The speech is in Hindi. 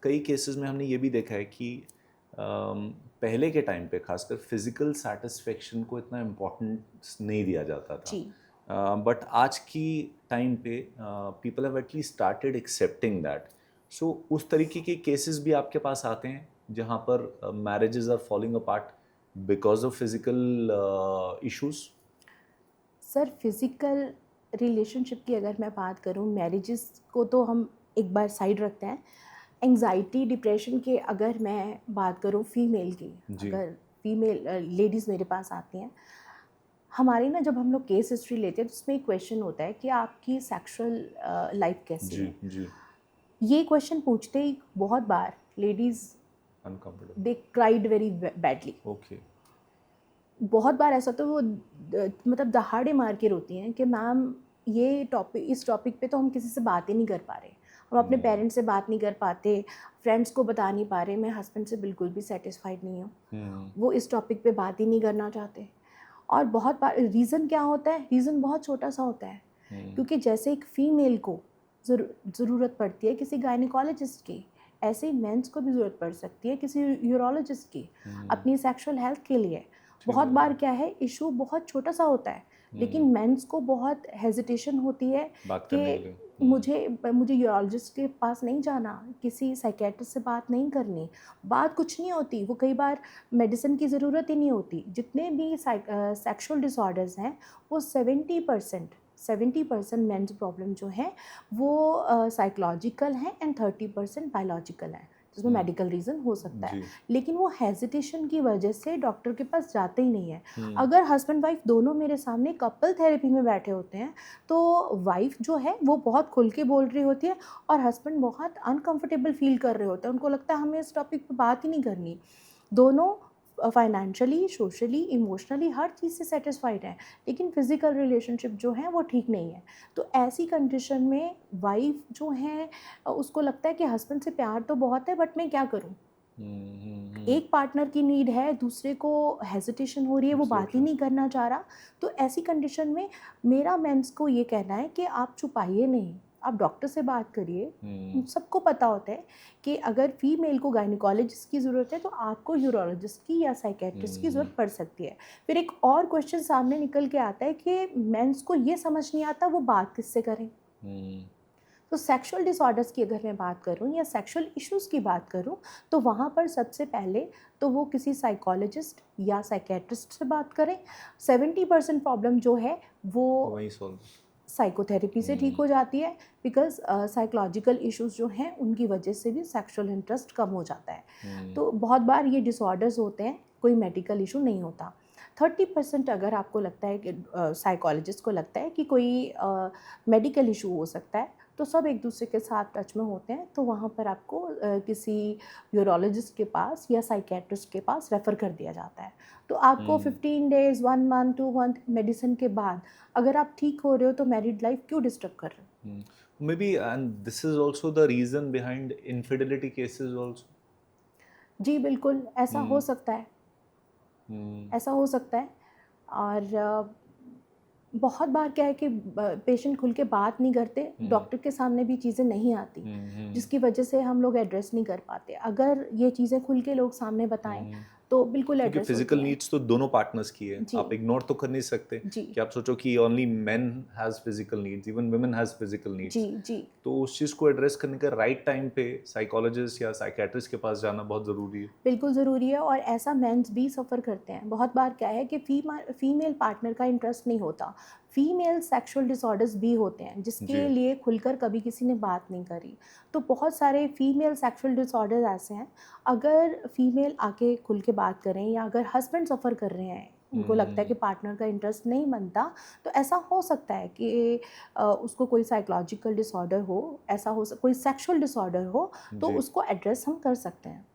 कई केसेस में हमने ये भी देखा है कि पहले के टाइम पे खासकर फिजिकल सेटिस्फेक्शन को इतना इम्पोर्टेंस नहीं दिया जाता था, बट आज की टाइम पे people have at least started accepting that. So उस तरीके के केसेस भी आपके पास आते हैं जहाँ पर marriages are falling apart because of physical issues? Sir physical relationship की अगर मैं बात करूं, मैरिजेस को तो हम एक बार साइड रखते हैं. एंग्जाइटी डिप्रेशन के अगर मैं बात करूं फीमेल की, अगर फीमेल लेडीज़ मेरे पास आती हैं, हमारी ना जब हम लोग केस हिस्ट्री लेते हैं तो उसमें एक क्वेश्चन होता है कि आपकी सेक्सुअल लाइफ कैसी है. जी. ये क्वेश्चन पूछते ही बहुत बार ladies uncomfortable, they cried very badly. Okay. बहुत बार ऐसा तो वो मतलब दहाड़े मार के रोती हैं कि मैम ये टॉपिक, इस टॉपिक पे तो हम किसी से बात ही नहीं कर पा रहे, हम अपने पेरेंट्स से बात नहीं कर पाते, फ्रेंड्स को बता नहीं पा रहे, मैं हस्बैंड से बिल्कुल भी सेटिस्फाइड नहीं हूँ, वो इस टॉपिक पे बात ही नहीं करना चाहते. और बहुत बार रीज़न क्या होता है, रीज़न बहुत छोटा सा होता है. क्योंकि जैसे एक फ़ीमेल को ज़रूरत पड़ती है किसी गायनिकोलॉजिस्ट की, ऐसे ही मेंस को भी ज़रूरत पड़ सकती है किसी यूरोलॉजिस्ट की अपनी सेक्सुअल हेल्थ के लिए. बहुत बार क्या है, इशू बहुत छोटा सा होता है, लेकिन मेंस को बहुत हेजिटेशन होती है कि मुझे यूरोलॉजिस्ट के पास नहीं जाना, किसी साइकेट्रिस्ट से बात नहीं करनी. बात कुछ नहीं होती, वो कई बार मेडिसिन की ज़रूरत ही नहीं होती. जितने भी सेक्सुअल डिसऑर्डर्स हैं वो 70% मेंस प्रॉब्लम जो है वो साइकोलॉजिकल हैं एंड 30% बायोलॉजिकल हैं, जिसमें मेडिकल रीज़न हो सकता है. लेकिन वो हेजिटेशन की वजह से डॉक्टर के पास जाते ही नहीं है. अगर हस्बैंड वाइफ दोनों मेरे सामने कपल थेरेपी में बैठे होते हैं तो वाइफ जो है वो बहुत खुल के बोल रही होती है और हस्बैंड बहुत अनकंफर्टेबल फील कर रहे होते हैं. उनको लगता है हमें इस टॉपिक पे बात ही नहीं करनी. दोनों फाइनेंशियली, सोशली, इमोशनली हर चीज़ से सेटिस्फाइड हैं, लेकिन फ़िज़िकल रिलेशनशिप जो है वो ठीक नहीं है. तो ऐसी कंडीशन में वाइफ जो है उसको लगता है कि हस्बैंड से प्यार तो बहुत है बट मैं क्या करूं. एक पार्टनर की नीड है, दूसरे को हेजिटेशन हो रही है, वो बात ही नहीं करना चाह रहा. तो ऐसी कंडीशन में मेरा मेंस को ये कहना है कि आप छुपाइए नहीं, आप डॉक्टर से बात करिए. सबको पता होता है कि अगर फीमेल को गायनिकोलॉजिस्ट की ज़रूरत है तो आपको यूरोलॉजिस्ट की या साइकेट्रिस्ट की ज़रूरत पड़ सकती है. फिर एक और क्वेश्चन सामने निकल के आता है कि मेंस को ये समझ नहीं आता वो बात किससे करें. तो सेक्सुअल डिसऑर्डर्स की अगर मैं बात करूं या सेक्सुअल इश्यूज़ की बात करूं तो वहाँ पर सबसे पहले तो वो किसी साइकोलॉजिस्ट या साइकेट्रिस्ट से बात करें. 70% प्रॉब्लम जो है वो वही सॉल्व साइकोथेरेपी से ठीक हो जाती है, बिकॉज साइकोलॉजिकल इश्यूज़ जो हैं उनकी वजह से भी सेक्सुअल इंटरेस्ट कम हो जाता है. तो बहुत बार ये डिसऑर्डर्स होते हैं, कोई मेडिकल इशू नहीं होता. 30% अगर आपको लगता है कि साइकोलॉजिस्ट को लगता है कि कोई मेडिकल इशू हो सकता है तो सब एक दूसरे के साथ टच में होते हैं, तो वहाँ पर आपको किसी यूरोलॉजिस्ट के पास या साइकेट्रिस्ट के पास रेफ़र कर दिया जाता है. तो आपको 15 डेज़, 1 मंथ, 2 मंथ मेडिसिन के बाद अगर आप ठीक हो रहे हो तो मैरिड लाइफ क्यों डिस्टर्ब कर रहे हो. Maybe, and this is also the reason behind infidelity cases also. जी बिल्कुल, ऐसा हो सकता है, ऐसा हो सकता है. और बहुत बार क्या है कि पेशेंट खुल के बात नहीं करते, डॉक्टर के सामने भी चीज़ें नहीं आती, जिसकी वजह से हम लोग एड्रेस नहीं कर पाते. अगर ये चीज़ें खुल के लोग सामने बताएं तो बिल्कुल क्योंकि एड्रेस फिजिकल होती हैं. नीड्स तो दोनों पार्टनर्स की है, जी आप इग्नोर तो कर नहीं सकते जी कि आप सोचो कि only men has physical needs, even women has physical जी नीड्स. जी तो उस चीज़ को एड्रेस करने का राइट टाइम पे साइकोलॉजिस्ट या साइकेट्रिस्ट के पास जाना बहुत ज़रूरी है. बिल्कुल ज़रूरी है. और ऐसा मेंस भी सफ़र करते हैं. बहुत बार क्या है कि फीमेल पार्टनर का इंटरेस्ट नहीं होता, फीमेल सेक्सुअल डिसऑर्डर्स भी होते हैं जिसके लिए खुलकर कभी किसी ने बात नहीं करी. तो बहुत सारे फीमेल सेक्सुअल डिसऑर्डर्स ऐसे हैं, अगर फीमेल आके खुल के बात करें या अगर हस्बैंड सफ़र कर रहे हैं, उनको लगता है कि पार्टनर का इंटरेस्ट नहीं बनता, तो ऐसा हो सकता है कि उसको कोई साइकोलॉजिकल डिसऑर्डर हो, ऐसा हो कोई सेक्सुअल डिसऑर्डर हो, तो उसको एड्रेस हम कर सकते हैं.